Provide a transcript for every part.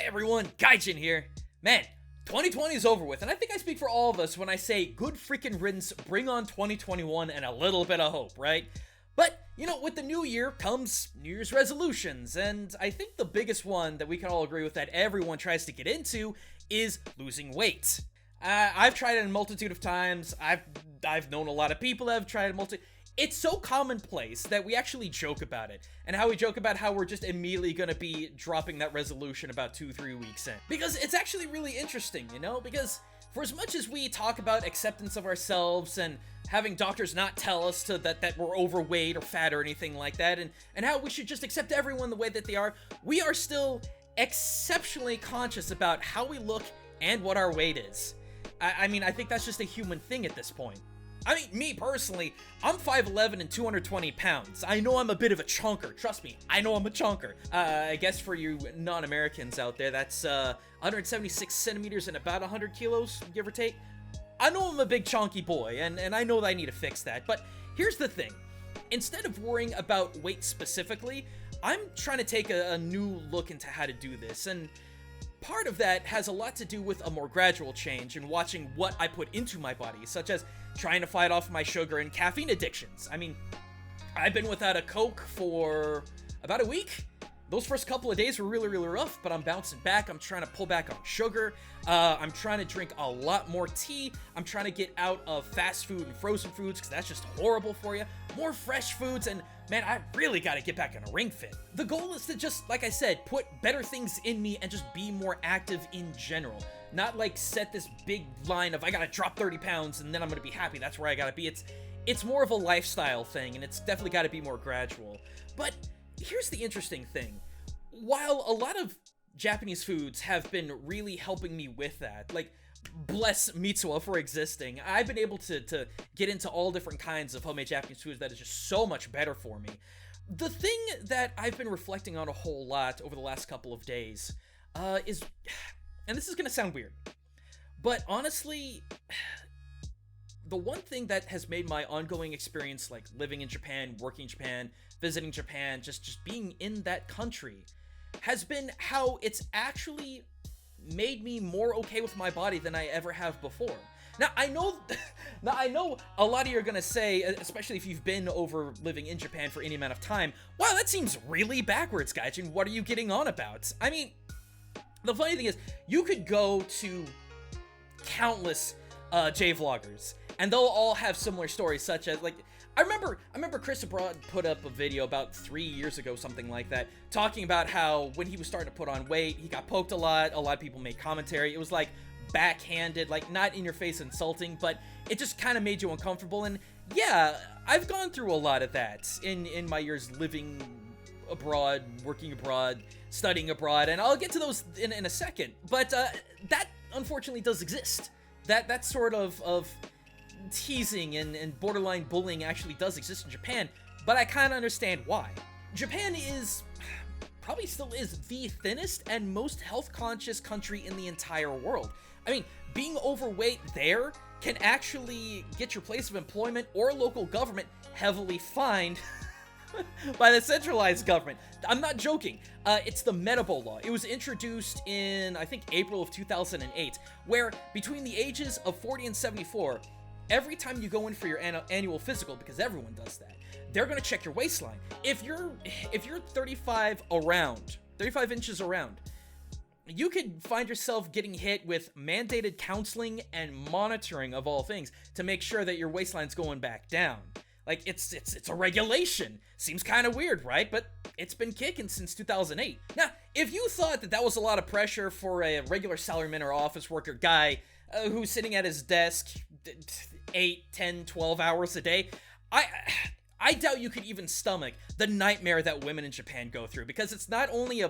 Hey everyone, Gaijin here. Man, 2020 is over with, and I think I speak for all of us when I say good freaking riddance, bring on 2021 and a little bit of hope, right? But, with the new year comes New Year's resolutions, and I think the biggest one that we can all agree with that everyone tries to get into is losing weight. I've tried it a multitude of times. I've known a lot of people that have tried it It's so commonplace that we actually joke about it, and how we joke about how we're just immediately gonna be dropping that resolution about 2-3 weeks in. Because it's actually really interesting, because for as much as we talk about acceptance of ourselves and having doctors not tell us that we're overweight or fat or anything like that, and how we should just accept everyone the way that they are, we are still exceptionally conscious about how we look and what our weight is. I think that's just a human thing at this point. Me personally, I'm 5'11 and 220 pounds. I know I'm a bit of a chunker. Trust me, I know I'm a chunker. I guess for you non-Americans out there, that's 176 centimeters and about 100 kilos, give or take. I know I'm a big chunky boy, and I know that I need to fix that. But here's the thing. Instead of worrying about weight specifically, I'm trying to take a new look into how to do this, and part of that has a lot to do with a more gradual change in watching what I put into my body, such as trying to fight off my sugar and caffeine addictions. I've been without a Coke for about a week. Those first couple of days were really, really rough, but I'm bouncing back. I'm trying to pull back on sugar. I'm trying to drink a lot more tea. I'm trying to get out of fast food and frozen foods, because that's just horrible for you. More fresh foods, and man, I really got to get back in a ring fit. The goal is to just, like I said, put better things in me and just be more active in general. Not like set this big line of I gotta drop 30 pounds and then I'm gonna be happy. That's where I gotta be. It's more of a lifestyle thing, and it's definitely gotta be more gradual. But here's the interesting thing. While a lot of Japanese foods have been really helping me with that, like, bless Mitsuwa for existing, I've been able to get into all different kinds of homemade Japanese foods that is just so much better for me. The thing that I've been reflecting on a whole lot over the last couple of days is, and this is gonna sound weird, but honestly, the one thing that has made my ongoing experience, like living in Japan, working in Japan, visiting Japan, just being in that country, has been how it's actually made me more okay with my body than I ever have before. Now I know a lot of you are gonna say, especially if you've been over living in Japan for any amount of time, wow, that seems really backwards, Gaijin. What are you getting on about? The funny thing is, you could go to countless J-vloggers, and they'll all have similar stories, such as, like, I remember Chris Abroad put up a video about 3 years ago, something like that, talking about how when he was starting to put on weight, he got poked a lot of people made commentary. It was like backhanded, like not in your face insulting, but it just kind of made you uncomfortable. And yeah, I've gone through a lot of that in my years living abroad, working abroad, studying abroad, and I'll get to those in a second. But that unfortunately does exist. That sort of teasing and borderline bullying actually does exist in Japan, but I kind of understand why. Japan probably still is the thinnest and most health conscious country in the entire world. Being overweight there can actually get your place of employment or local government heavily fined by the centralized government. I'm not joking. It's the Metabola. It was introduced in, I think, April of 2008, where between the ages of 40 and 74, every time you go in for your annual physical, because everyone does that, they're gonna check your waistline. If you're 35 inches around, you could find yourself getting hit with mandated counseling and monitoring, of all things, to make sure that your waistline's going back down. Like, it's a regulation. Seems kind of weird, right? But it's been kicking since 2008. Now, if you thought that was a lot of pressure for a regular salaryman or office worker guy who's sitting at his desk 8, 10, 12 hours a day, I doubt you could even stomach the nightmare that women in Japan go through, because it's not only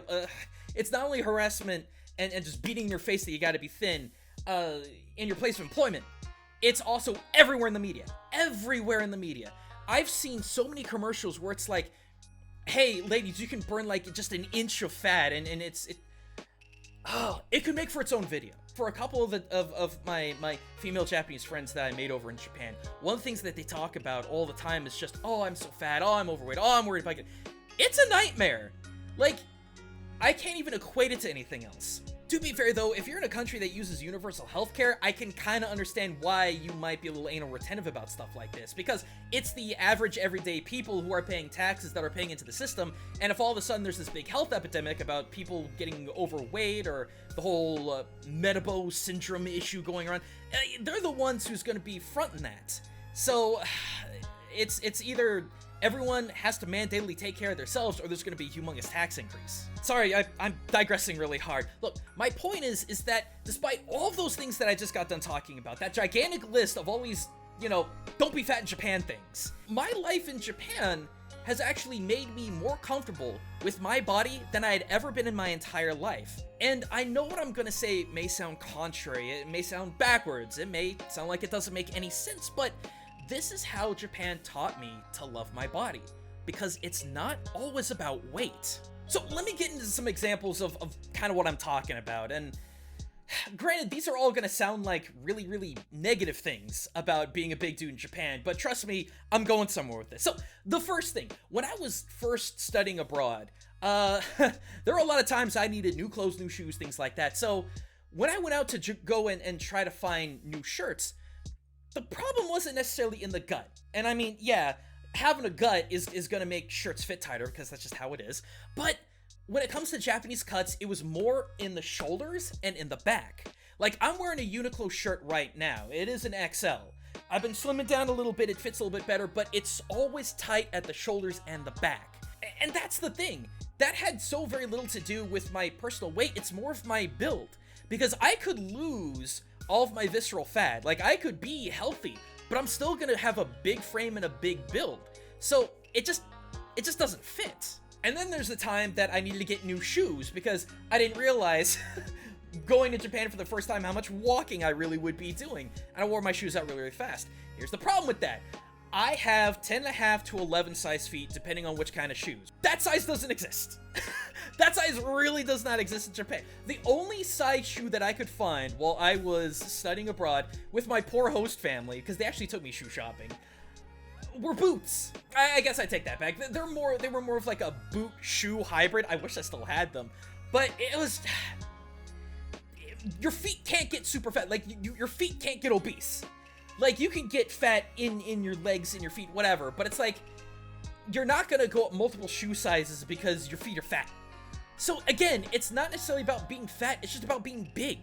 harassment and just beating in your face that you gotta be thin in your place of employment. It's also everywhere in the media. Everywhere in the media. I've seen so many commercials where it's like, hey, ladies, you can burn like just an inch of fat, and it could make for its own video. For a couple of my female Japanese friends that I made over in Japan, one of the things that they talk about all the time is just, oh, I'm so fat, oh, I'm overweight, oh, I'm worried if I can. It's a nightmare. Like, I can't even equate it to anything else. To be fair though, if you're in a country that uses universal healthcare, I can kind of understand why you might be a little anal retentive about stuff like this, because it's the average everyday people who are paying taxes that are paying into the system, and if all of a sudden there's this big health epidemic about people getting overweight or the whole Metabola syndrome issue going around, they're the ones who's going to be fronting that. So it's either everyone has to mandatorily take care of themselves, or there's going to be a humongous tax increase. Sorry, I'm digressing really hard. Look, my point is that despite all of those things that I just got done talking about, that gigantic list of all these, don't be fat in Japan things, my life in Japan has actually made me more comfortable with my body than I had ever been in my entire life. And I know what I'm gonna say may sound contrary, it may sound backwards, it may sound like it doesn't make any sense, but this is how Japan taught me to love my body, because it's not always about weight. So let me get into some examples of kind of what I'm talking about, and granted, these are all gonna sound like really, really negative things about being a big dude in Japan, but trust me, I'm going somewhere with this. So the first thing, when I was first studying abroad, there were a lot of times I needed new clothes, new shoes, things like that. So when I went out to go and try to find new shirts, the problem wasn't necessarily in the gut. And I mean, yeah, having a gut is gonna make shirts fit tighter, because that's just how it is. But when it comes to Japanese cuts, it was more in the shoulders and in the back. Like, I'm wearing a Uniqlo shirt right now. It is an XL. I've been slimming down a little bit, it fits a little bit better, but it's always tight at the shoulders and the back. And that's the thing. That had so very little to do with my personal weight, it's more of my build. Because I could lose all of my visceral fat. Like, I could be healthy, but I'm still gonna have a big frame and a big build. So it just doesn't fit. And then there's the time that I needed to get new shoes, because I didn't realize going to Japan for the first time how much walking I really would be doing. And I wore my shoes out really, really fast. Here's the problem with that. I have 10.5 to 11 size feet, depending on which kind of shoes. That size doesn't exist. That size really does not exist in Japan. The only size shoe that I could find while I was studying abroad with my poor host family, because they actually took me shoe shopping, were boots. I guess I take that back. They were more of like a boot shoe hybrid. I wish I still had them, but it was, your feet can't get super fat. Like, your feet can't get obese. Like, you can get fat in your legs, in your feet, whatever, but it's like, you're not gonna go up multiple shoe sizes because your feet are fat. So again, it's not necessarily about being fat, it's just about being big.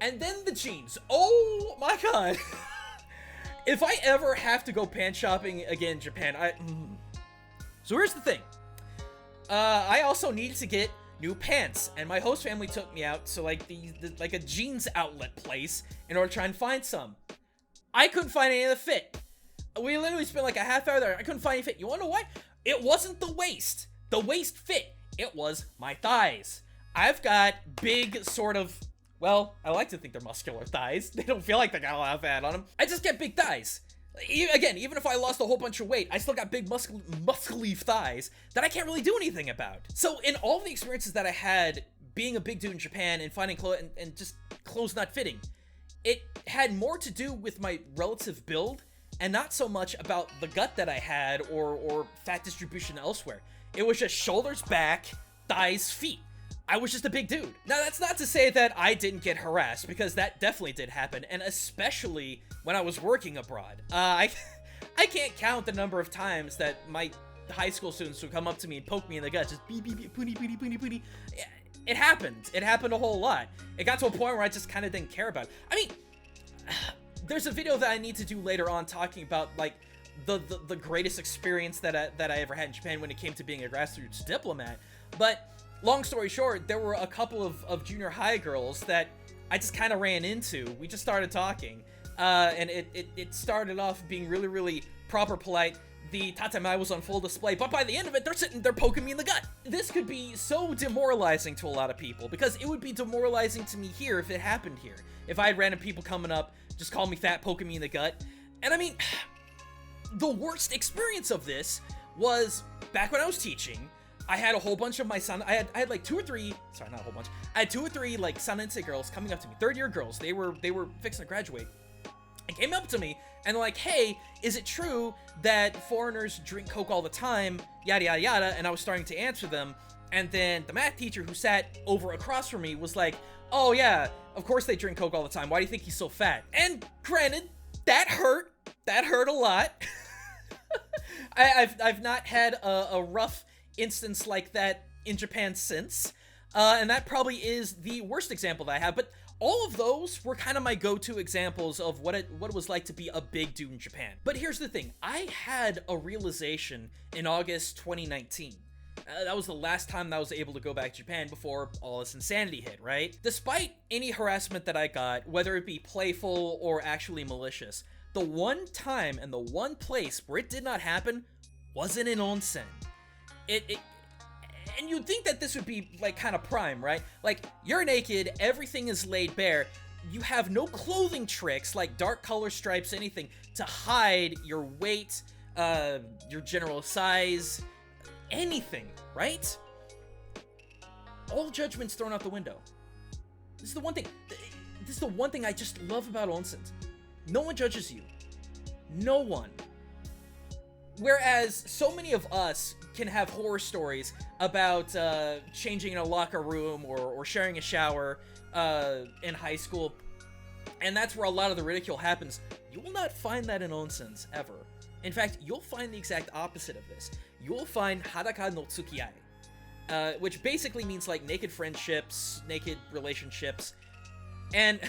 And then the jeans. Oh my god. If I ever have to go pants shopping again in Japan, So here's the thing. I also needed to get new pants, and my host family took me out to like like a jeans outlet place in order to try and find some. I couldn't find any that fit. We literally spent like a half hour there. I couldn't find any fit. You wanna know why? It wasn't the waist. The waist fit. It was my thighs. I've got big sort of, well, I like to think they're muscular thighs. They don't feel like they got a lot of fat on them. I just get big thighs. Again, even if I lost a whole bunch of weight, I still got big muscly thighs that I can't really do anything about. So in all the experiences that I had being a big dude in Japan and finding clothes and just clothes not fitting, it had more to do with my relative build and not so much about the gut that I had or fat distribution elsewhere. It was just shoulders, back, thighs, feet. I was just a big dude. Now, that's not to say that I didn't get harassed, because that definitely did happen, and especially when I was working abroad. I can't count the number of times that my high school students would come up to me and poke me in the gut, just beep, beep, beep, poonie, poonie, poonie, poonie. It happened. It happened a whole lot. It got to a point where I just kind of didn't care about it. I mean, there's a video that I need to do later on talking about, like, the greatest experience that I ever had in Japan when it came to being a grassroots diplomat. But long story short, there were a couple of junior high girls that I just kind of ran into. We just started talking, and it started off being really, really proper polite. The tatami was on full display, but by the end of it, they're sitting there poking me in the gut. This could be so demoralizing to a lot of people, because it would be demoralizing to me here if it happened here. If I had random people coming up, just call me fat, poking me in the gut. And I mean, the worst experience of this was back when I was teaching. I had a whole bunch of my I had like 2 or 3, sorry, not a whole bunch. I had 2 or 3 like Sanensei girls coming up to me, 3rd year girls. They were fixing to graduate, and came up to me and like, hey, is it true that foreigners drink Coke all the time? Yada yada yada. And I was starting to answer them, And then the math teacher who sat over across from me was like, oh yeah, of course they drink Coke all the time. Why do you think he's so fat? And granted, that hurt. That hurt a lot. I've not had a rough instance like that in Japan since. And that probably is the worst example that I have. But all of those were kind of my go-to examples of what it was like to be a big dude in Japan. But here's the thing. I had a realization in August 2019. That was the last time that I was able to go back to Japan before all this insanity hit, right? Despite any harassment that I got, whether it be playful or actually malicious, the one time and the one place where it did not happen wasn't in Onsen. And you'd think that this would be, like, kind of prime, right? Like, you're naked, everything is laid bare, you have no clothing tricks, like dark color stripes, anything, to hide your weight, your general size, anything, right? All judgment's thrown out the window. This is the one thing I just love about Onsens. No one judges you. No one. Whereas so many of us can have horror stories about changing in a locker room or sharing a shower in high school, and that's where a lot of the ridicule happens. You will not find that in Onsens, ever. In fact, you'll find the exact opposite of this. You'll find Hadaka no Tsukiai, which basically means like naked friendships, naked relationships, and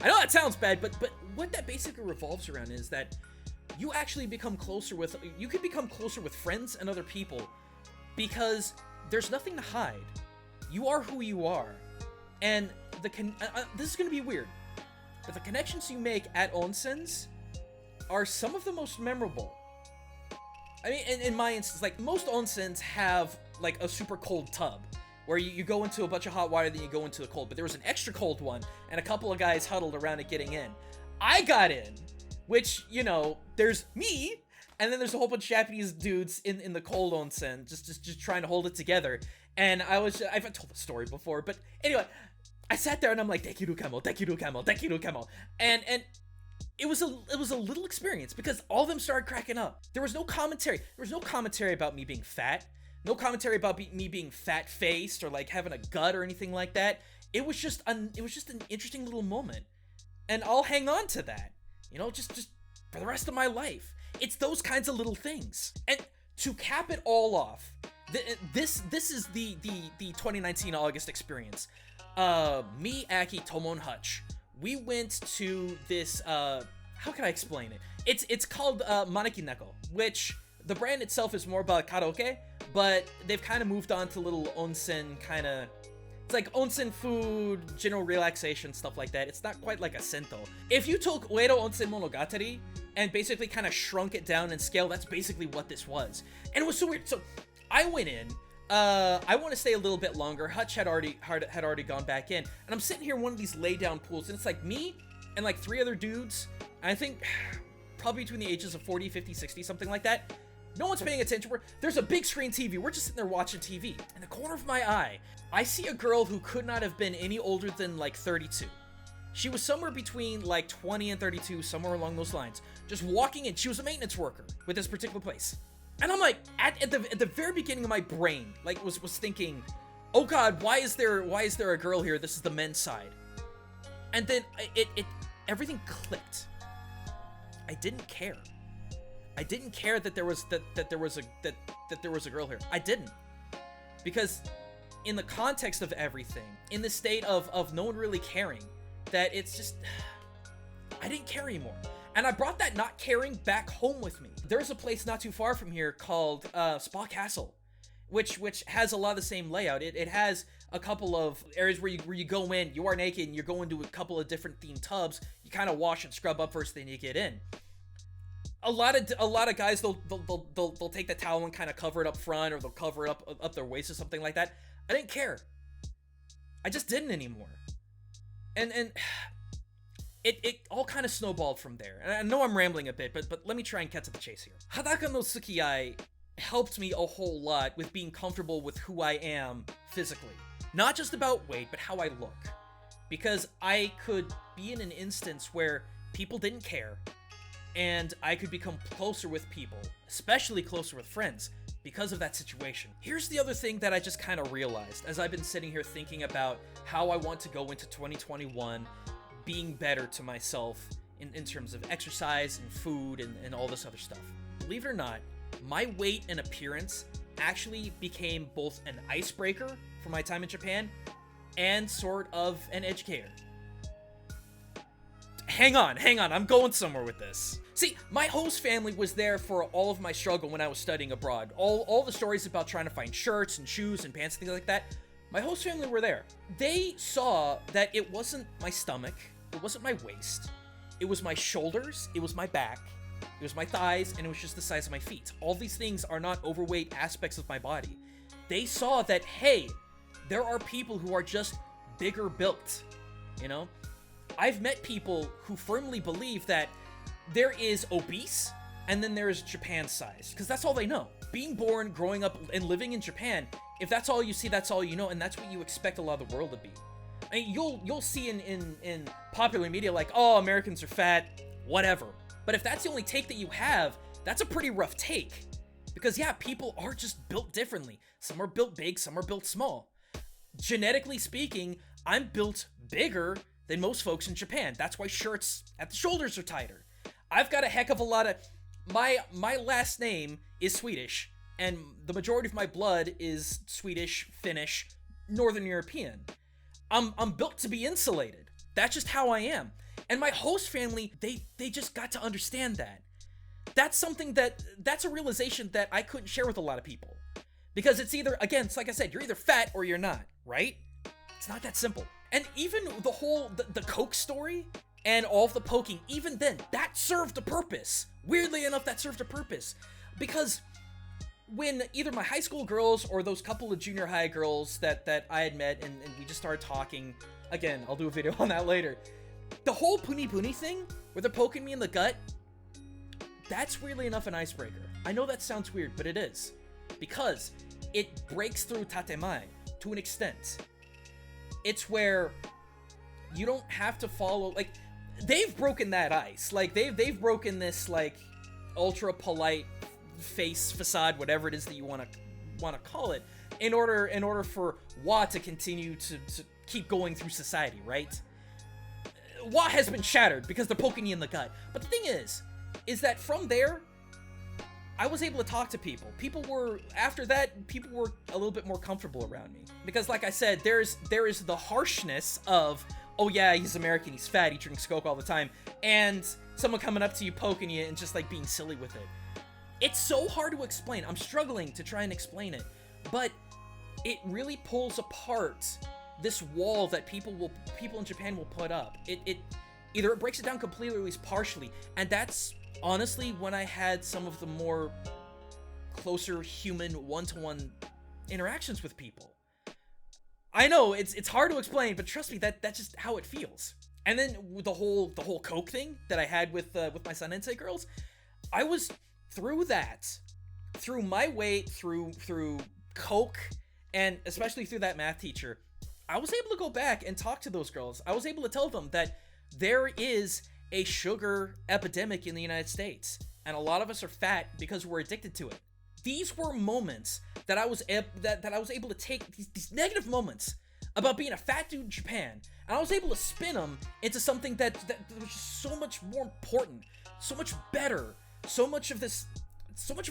I know that sounds bad, but what that basically revolves around is that you actually become closer with, you could become closer with friends and other people because there's nothing to hide. You are who you are. And this is going to be weird, but the connections you make at Onsens are some of the most memorable. I mean, in my instance, like, most Onsens have, like, a super cold tub, where you go into a bunch of hot water, then you go into the cold, but there was an extra cold one, and a couple of guys huddled around it getting in. I got in, which, you know, there's me, and then there's a whole bunch of Japanese dudes in the cold Onsen, just trying to hold it together, and I've told the story before, but anyway, I sat there and I'm like, dekiru kamo, dekiru kamo, dekiru kamo, and it was a little experience, because all of them started cracking up. There was no commentary. There was no commentary about me being fat. No commentary about me being fat-faced or like having a gut or anything like that. It was just an interesting little moment, and I'll hang on to that. You know, just for the rest of my life. It's those kinds of little things. And to cap it all off, this is the 2019 August experience. Me, Aki, Tomo, and Hutch, we went to this, how can I explain it? It's called Maneki Neko, which the brand itself is more about karaoke, but they've kind of moved on to little onsen kind of, it's like onsen food, general relaxation, stuff like that. It's not quite like a sento. If you took Uedo Onsen Monogatari and basically kind of shrunk it down in scale, that's basically what this was. And it was so weird. So I went in, I want to stay a little bit longer. Hutch had already gone back in, and I'm sitting here in one of these lay down pools, and it's like me and like 3 other dudes. I think probably between the ages of 40, 50, 60, something like that. No one's paying attention. There's a big screen TV. We're just sitting there watching TV. In the corner of my eye, I see a girl who could not have been any older than like 32. She was somewhere between like 20 and 32, somewhere along those lines. Just walking in. She was a maintenance worker with this particular place. And I'm like, at the very beginning of my brain, like was thinking, oh God, why is there a girl here? This is the men's side. And then everything clicked. I didn't care. I didn't care that there was that there was a girl here. I didn't, because in the context of everything, in the state of no one really caring, that it's just, I didn't care anymore. And I brought that not caring back home with me. There's a place not too far from here called Spa Castle, which has a lot of the same layout. It has a couple of areas where you go in, you are naked, and you go into a couple of different themed tubs. You kind of wash and scrub up first, then you get in. A lot of guys, they'll take the towel and kind of cover it up front, or they'll cover it up their waist or something like that. I didn't care. I just didn't anymore. And it all kind of snowballed from there. And I know I'm rambling a bit, but let me try and cut to the chase here. Hadaka no Tsukiyai helped me a whole lot with being comfortable with who I am physically. Not just about weight, but how I look. Because I could be in an instance where people didn't care, and I could become closer with people, especially closer with friends, because of that situation. Here's the other thing that I just kind of realized as I've been sitting here thinking about how I want to go into 2021 being better to myself in terms of exercise and food and all this other stuff. Believe it or not, my weight and appearance actually became both an icebreaker for my time in Japan and sort of an educator. Hang on, I'm going somewhere with this. See, my host family was there for all of my struggle when I was studying abroad. All the stories about trying to find shirts and shoes and pants and things like that, my host family were there. They saw that it wasn't my stomach, it wasn't my waist, it was my shoulders, it was my back, it was my thighs, and it was just the size of my feet. All these things are not overweight aspects of my body. They saw that, hey, there are people who are just bigger built, you know? I've met people who firmly believe that there is obese and then there is Japan size, because that's all they know. Being born, growing up, and living in Japan, if that's all you see, that's all you know, and that's what you expect a lot of the world to be. I mean, you'll see in popular media like, oh, Americans are fat, whatever. But if that's the only take that you have, that's a pretty rough take. Because yeah, people are just built differently. Some are built big, some are built small. Genetically speaking, I'm built bigger than most folks in Japan. That's why shirts at the shoulders are tighter. I've got a heck of a lot of... My last name is Swedish, and the majority of my blood is Swedish, Finnish, Northern European. I'm built to be insulated. That's just how I am. And my host family, they just got to understand that. That's a realization that I couldn't share with a lot of people. Because it's either, again, it's like I said, you're either fat or you're not, right? It's not that simple. And even the whole, the Coke story and all of the poking, even then, that served a purpose. Weirdly enough, that served a purpose. Because when either my high school girls or those couple of junior high girls that I had met and we just started talking, again, I'll do a video on that later. The whole puni thing, where they're poking me in the gut, that's weirdly enough an icebreaker. I know that sounds weird, but it is. Because it breaks through tatemae to an extent. It's where you don't have to follow, like, they've broken that ice. Like, they've broken this, like, ultra polite face facade, whatever it is that you want to call it, in order for Wa to continue to keep going through society, right? Wa has been shattered because they're poking you in the gut. But the thing is that from there, I was able to talk to people. After that, people were a little bit more comfortable around me. Because like I said, there is the harshness of, oh yeah, he's American, he's fat, he drinks Coke all the time, and someone coming up to you, poking you, and just like being silly with it. It's so hard to explain. I'm struggling to try and explain it. But it really pulls apart this wall that people in Japan will put up. It either it breaks it down completely or at least partially. And that's honestly when I had some of the more closer human one-to-one interactions with people. I know it's hard to explain, but trust me, that's just how it feels. And then with the whole Coke thing that I had with my Sanensei girls, I was through that, through my weight, through Coke, and especially through that math teacher, I was able to go back and talk to those girls. I was able to tell them that there is a sugar epidemic in the United States, and a lot of us are fat because we're addicted to it. These were moments that I was able to take, these negative moments about being a fat dude in Japan, and I was able to spin them into something that was just so much more important, so much better, so much of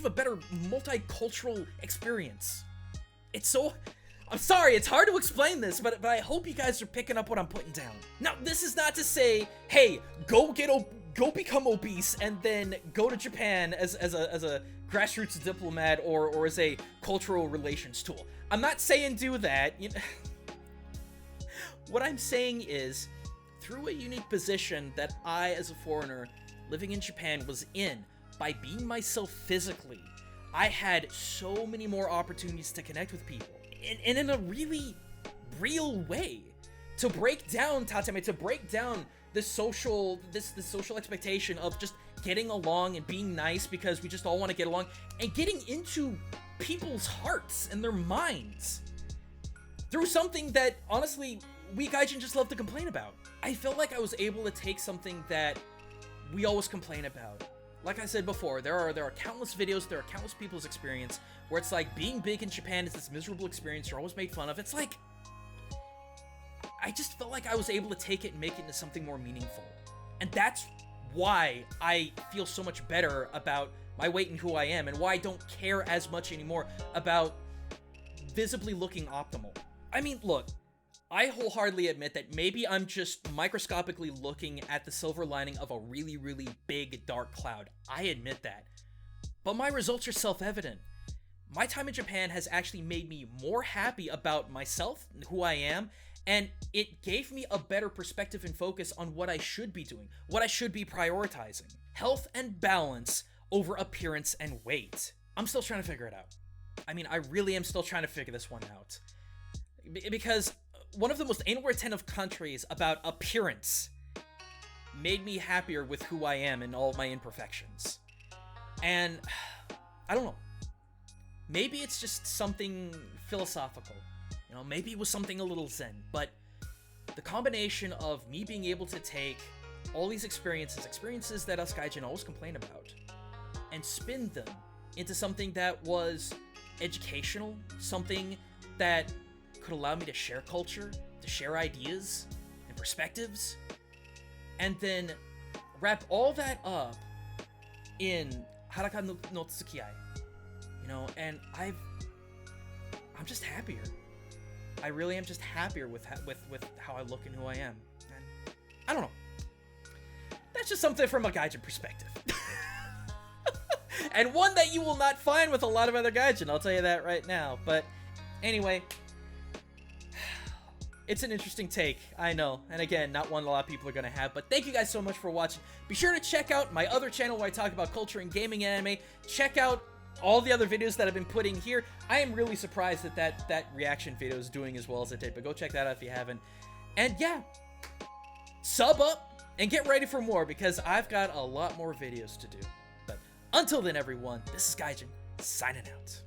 a better multicultural experience. I'm sorry, it's hard to explain this, but I hope you guys are picking up what I'm putting down. Now, this is not to say, hey, go become obese and then go to Japan as a grassroots diplomat or as a cultural relations tool. I'm not saying do that. What I'm saying is, through a unique position that I, as a foreigner living in Japan, was in, by being myself physically, I had so many more opportunities to connect with people. And in a really real way, to break down tatame, to break down this social expectation of just getting along and being nice because we just all want to get along, and getting into people's hearts and their minds through something that honestly we Gaijin just love to complain about. I felt like I was able to take something that we always complain about like I said before, there are countless videos, there are countless people's experience where it's like being big in Japan is this miserable experience. You're always made fun of. It's like, I just felt like I was able to take it and make it into something more meaningful. And that's why I feel so much better about my weight and who I am, and why I don't care as much anymore about visibly looking optimal. I mean, look, I wholeheartedly admit that maybe I'm just microscopically looking at the silver lining of a really, really big dark cloud. I admit that. But my results are self-evident. My time in Japan has actually made me more happy about myself and who I am, and it gave me a better perspective and focus on what I should be doing, what I should be prioritizing. Health and balance over appearance and weight. I'm still trying to figure it out. I mean, I really am still trying to figure this one out. Because one of the most anal retentive countries about appearance made me happier with who I am and all of my imperfections. And I don't know. Maybe it's just something philosophical. You know, maybe it was something a little zen, but the combination of me being able to take all these experiences that us Gaijin always complain about, and spin them into something that was educational, something that could allow me to share culture, to share ideas and perspectives, and then wrap all that up in Haraka no Tsukiai. You know, and I'm just happier. I really am just happier with how I look and who I am. And I don't know. That's just something from a Gaijin perspective. And one that you will not find with a lot of other Gaijin, I'll tell you that right now. But anyway, it's an interesting take, I know. And again, not one a lot of people are going to have. But thank you guys so much for watching. Be sure to check out my other channel where I talk about culture and gaming and anime. Check out all the other videos that I've been putting here. I am really surprised that reaction video is doing as well as it did. But go check that out if you haven't. And yeah, sub up and get ready for more, because I've got a lot more videos to do. But until then, everyone, this is Gaijin, signing out.